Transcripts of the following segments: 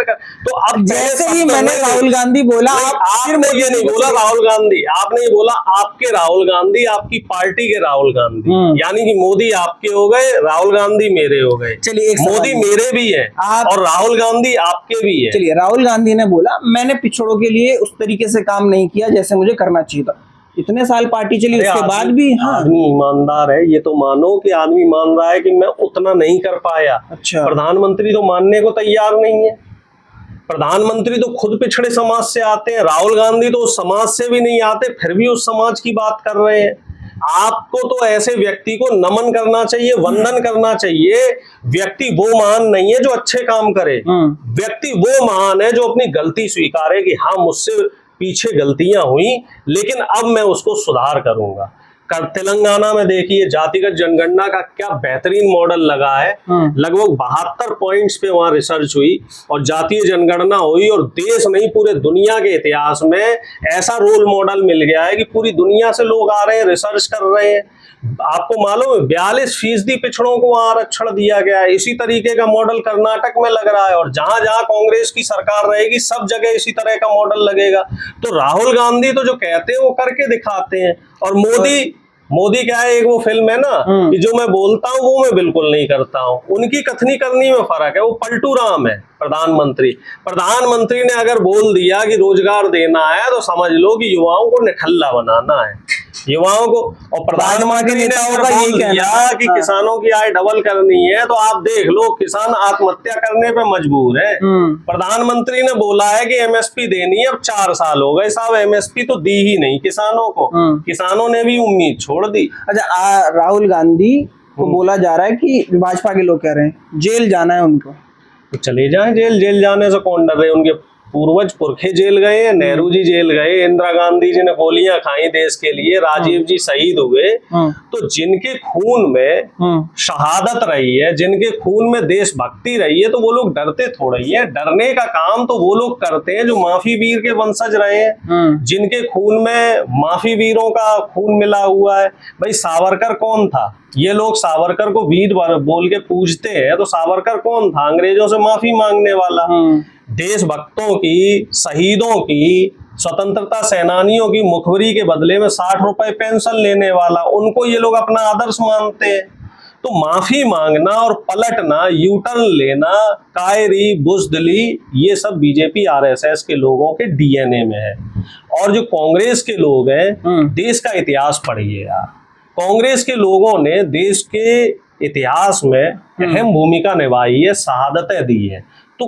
कर। तो अब जैसे ही मैंने राहुल गांधी बोला, आपने ये नहीं बोला राहुल गांधी, आपने ये बोला आपके राहुल गांधी, आपकी पार्टी के राहुल गांधी, यानी कि मोदी आपके हो गए, राहुल गांधी मेरे हो गए। चलिए, मोदी मेरे भी है और राहुल गांधी आपके भी है। चलिए, राहुल गांधी ने बोला मैंने पिछड़ों के लिए उस तरीके से काम नहीं किया जैसे मुझे करना चाहिए था। इतने साल पार्टी चली, उसके बाद भी आदमी ईमानदार है, ये तो मानो कि आदमी मान रहा है कि मैं उतना नहीं कर पाया। अच्छा, प्रधानमंत्री तो मानने को तैयार नहीं है। प्रधानमंत्री तो खुद पिछड़े समाज से आते हैं, राहुल गांधी तो उस समाज से भी नहीं आते, फिर भी उस समाज की बात कर रहे हैं। आपको तो ऐसे व्यक्ति को नमन करना चाहिए, वंदन करना चाहिए। व्यक्ति वो महान नहीं है जो अच्छे काम करे, व्यक्ति वो महान है जो अपनी गलती स्वीकारे कि हाँ मुझसे पीछे गलतियां हुई, लेकिन अब मैं उसको सुधार करूंगा। तेलंगाना में देखिए जातिगत जनगणना का क्या बेहतरीन मॉडल लगा है। लगभग 72 पॉइंट्स पे वहां रिसर्च हुई और जातीय जनगणना हुई, और देश नहीं पूरे दुनिया के इतिहास में ऐसा रोल मॉडल मिल गया है कि पूरी दुनिया से लोग आ रहे हैं, रिसर्च कर रहे हैं। आपको मालूम है 42% पिछड़ों को वहां आरक्षण दिया गया है। इसी तरीके का मॉडल कर्नाटक में लग रहा है, और जहां जहां कांग्रेस की सरकार रहेगी सब जगह इसी तरह का मॉडल लगेगा। तो राहुल गांधी तो जो कहते हैं वो करके दिखाते हैं, और मोदी क्या है, एक वो फिल्म है ना कि जो मैं बोलता हूँ वो मैं बिल्कुल नहीं करता हूँ। उनकी कथनी करनी में फर्क है। वो पलटू राम है प्रधानमंत्री ने अगर बोल दिया कि रोजगार देना है तो समझ लो कि युवाओं को निठल्ला बनाना है, युवाओं को। और प्रधानमंत्री ने अगर बोल दिया कि किसानों की आय डबल करनी है तो आप देख लो किसान आत्महत्या करने पे मजबूर है। प्रधानमंत्री ने बोला है कि एमएसपी देनी है, अब 4 साल हो गए साहब, एमएसपी तो दी ही नहीं किसानों को। किसानों ने भी उम्मीद छोड़ दी। अच्छा, राहुल गांधी को बोला जा रहा है कि भाजपा के लोग कह रहे हैं जेल जाना है उनको, तो चले जाएं जेल जाने से कौन डर रहे? उनके पूर्वज पुरखे जेल गए हैं, नेहरू जी जेल गए, इंदिरा गांधी जी ने गोलियां खाई देश के लिए, राजीव जी शहीद हुए। तो जिनके खून में शहादत रही है, जिनके खून में देशभक्ति रही है, तो वो लोग डरते थोड़ा ही है। डरने का काम तो वो लोग करते हैं जो माफी वीर के वंशज रहे हैं, जिनके खून में माफी वीरों का खून मिला हुआ है। भाई सावरकर कौन था? ये लोग सावरकर को वीर बोल के पूजते हैं, तो सावरकर कौन था? अंग्रेजों से माफी मांगने वाला। देशभक्तों की, शहीदों की, स्वतंत्रता सेनानियों की मुखबरी के बदले में 60 रुपए पेंशन लेने वाला, उनको ये लोग अपना आदर्श मानते हैं। तो माफी मांगना और पलटना, यू टर्न लेना, कायरी बुजदली, ये सब बीजेपी आरएसएस के लोगों के डीएनए में है। और जो कांग्रेस के लोग हैं, देश का इतिहास पढ़िए यार, कांग्रेस के लोगों ने देश के इतिहास में अहम भूमिका निभाई है, शहादतें दी है। तो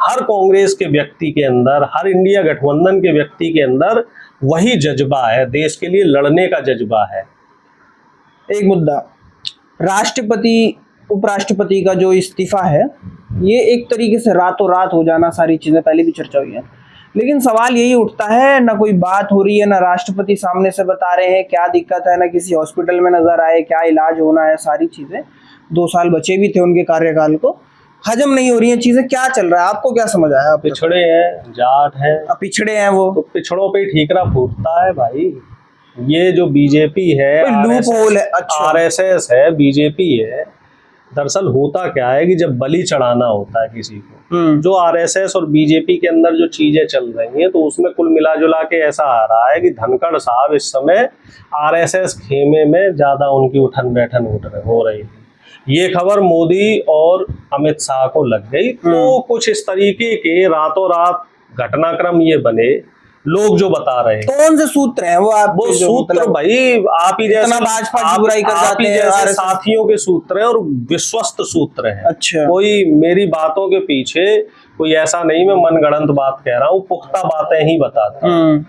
हर कांग्रेस के व्यक्ति के अंदर, हर इंडिया गठबंधन के व्यक्ति के अंदर वही जज्बा है, देश के लिए लड़ने का जज्बा है। एक मुद्दा, राष्ट्रपति उपराष्ट्रपति का जो इस्तीफा है, ये एक तरीके से रातों रात हो जाना, सारी चीजें पहले भी चर्चा हुई है, लेकिन सवाल यही उठता है, ना कोई बात हो रही है, ना राष्ट्रपति सामने से बता रहे हैं क्या दिक्कत है, ना किसी हॉस्पिटल में नजर आए क्या इलाज होना है। सारी चीजें 2 साल बचे भी थे उनके कार्यकाल को, हजम नहीं हो रही हैं चीजें। क्या चल रहा है, आपको क्या समझ आया? पिछड़े हैं, जाट हैं, पिछड़े हैं, वो तो पिछड़ों पे ठीकरा फूटता है भाई। ये जो बीजेपी है, आरएसएस है, बीजेपी है, दरअसल होता क्या है कि जब बलि चढ़ाना होता है किसी को, जो आरएसएस और बीजेपी के अंदर जो चीजें चल रही हैं, तो उसमें कुल मिला जुला के ऐसा आ रहा है कि धनखड़ साहब इस समय आरएसएस खेमे में ज्यादा उनकी उठन बैठन हो रही थी। ये खबर मोदी और अमित शाह को लग गई, तो कुछ इस तरीके के रातों रात घटनाक्रम ये बने, लोग जो बता रहे हैं। कौन से सूत्र हैं वो सूत्र भाई आप ही जैसे भाजपा की बुराई कर जाते हैं, साथियों के सूत्र हैं और विश्वस्त सूत्र हैं। अच्छा, कोई मेरी बातों के पीछे कोई ऐसा नहीं मैं मनगढ़ंत बात कह रहा हूँ, पुख्ता बातें ही बताता हूँ।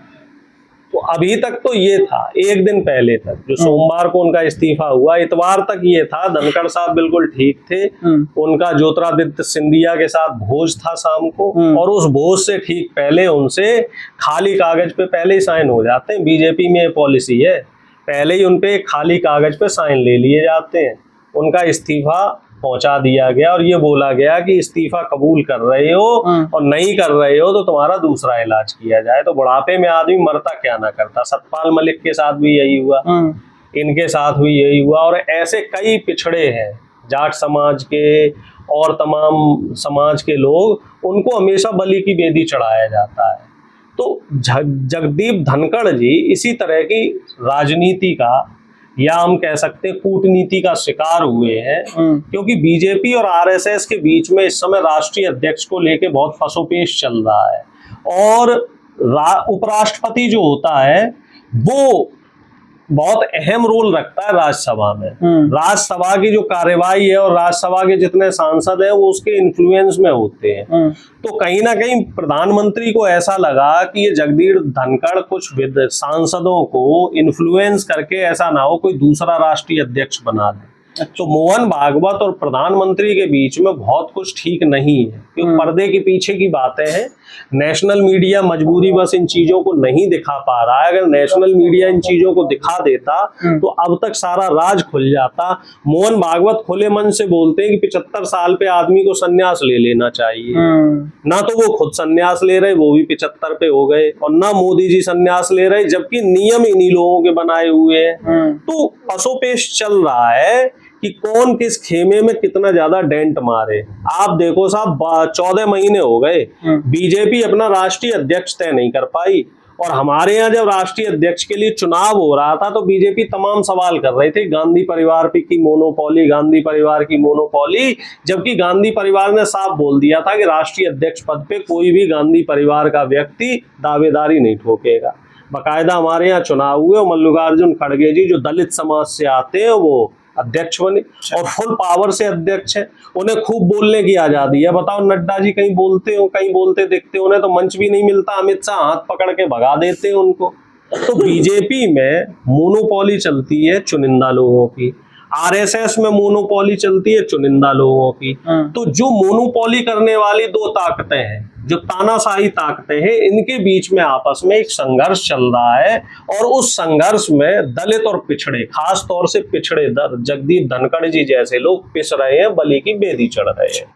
तो अभी तक तो ये था, एक दिन पहले तक जो सोमवार को उनका इस्तीफा हुआ, इतवार तक ये था, धनखड़ साहब बिल्कुल ठीक थे। उनका ज्योतिरादित्य सिंधिया के साथ भोज था शाम को, और उस भोज से ठीक पहले उनसे खाली कागज पे पहले ही साइन हो जाते हैं। बीजेपी में ये पॉलिसी है, पहले ही उनपे खाली कागज पे साइन ले लिए जाते हैं। उनका इस्तीफा पहुंचा दिया गया और ये बोला गया कि इस्तीफा कबूल कर रहे हो और नहीं कर रहे हो तो तुम्हारा दूसरा इलाज किया जाए। तो बुढ़ापे में आदमी मरता क्या ना करता। सतपाल मलिक के साथ भी यही हुआ, इनके साथ भी यही हुआ, और ऐसे कई पिछड़े हैं जाट समाज के और तमाम समाज के लोग, उनको हमेशा बलि की बेदी चढ़ाया जाता है। तो जगदीप धनखड़ जी इसी तरह की राजनीति का, या हम कह सकते हैं कूटनीति का शिकार हुए हैं, क्योंकि बीजेपी और आरएसएस के बीच में इस समय राष्ट्रीय अध्यक्ष को लेके बहुत फसोपेश चल रहा है। और उपराष्ट्रपति जो होता है वो बहुत अहम रोल रखता है राज्यसभा में। राज्यसभा की जो कार्यवाही है और राज्यसभा के जितने सांसद हैं वो उसके इन्फ्लुएंस में होते हैं। तो कहीं ना कहीं प्रधानमंत्री को ऐसा लगा कि ये जगदीप धनखड़ कुछ सांसदों को इन्फ्लुएंस करके ऐसा ना हो कोई दूसरा राष्ट्रीय अध्यक्ष बना दे। तो मोहन भागवत और प्रधानमंत्री के बीच में बहुत कुछ ठीक नहीं है, क्योंकि पर्दे के पीछे की बातें हैं। नेशनल मीडिया मजबूरी बस इन चीजों को नहीं दिखा पा रहा है। अगर नेशनल मीडिया इन चीजों को दिखा देता तो अब तक सारा राज खुल जाता। मोहन भागवत खुले मन से बोलते हैं कि 75 साल पे आदमी को संन्यास ले लेना चाहिए, ना तो वो खुद संन्यास ले रहे, वो भी 75 पे हो गए, और ना मोदी जी संन्यास ले रहे, जबकि नियम इन्हीं लोगों के बनाए हुए हैं। तो पसोपेश चल रहा है कि कौन किस खेमे में कितना ज्यादा डेंट मारे। आप देखो साहब, 14 महीने हो गए बीजेपी अपना राष्ट्रीय अध्यक्ष तय नहीं कर पाई, और हमारे यहाँ जब राष्ट्रीय अध्यक्ष के लिए चुनाव हो रहा था तो बीजेपी तमाम सवाल कर रही थी, गांधी परिवार की मोनोपोली, गांधी परिवार की मोनोपोली, जबकि गांधी परिवार ने साफ बोल दिया था कि राष्ट्रीय अध्यक्ष पद पे कोई भी गांधी परिवार का व्यक्ति दावेदारी नहीं ठोकेगा। बाकायदा हमारे यहाँ चुनाव हुए और मल्लिकार्जुन खड़गे जी जो दलित समाज से आते हैं वो अध्यक्ष बने, और फुल पावर से अध्यक्ष है। उन्हें खूब बोलने की आजादी है। बताओ, नड्डा जी कहीं बोलते दिखते, उन्हें तो मंच भी नहीं मिलता, अमित शाह हाथ पकड़ के भगा देते हैं उनको। तो बीजेपी में मोनोपोली चलती है चुनिंदा लोगों की, आरएसएस में मोनोपोली चलती है चुनिंदा लोगों की। तो जो मोनोपोली करने वाली दो ताकतें हैं, जो तानाशाही ताकतें हैं, इनके बीच में आपस में एक संघर्ष चल रहा है, और उस संघर्ष में दलित और पिछड़े, खास तौर से पिछड़े जगदीप धनखड़ जी जैसे लोग पिस रहे हैं, बलि की बेदी चढ़ रहे हैं।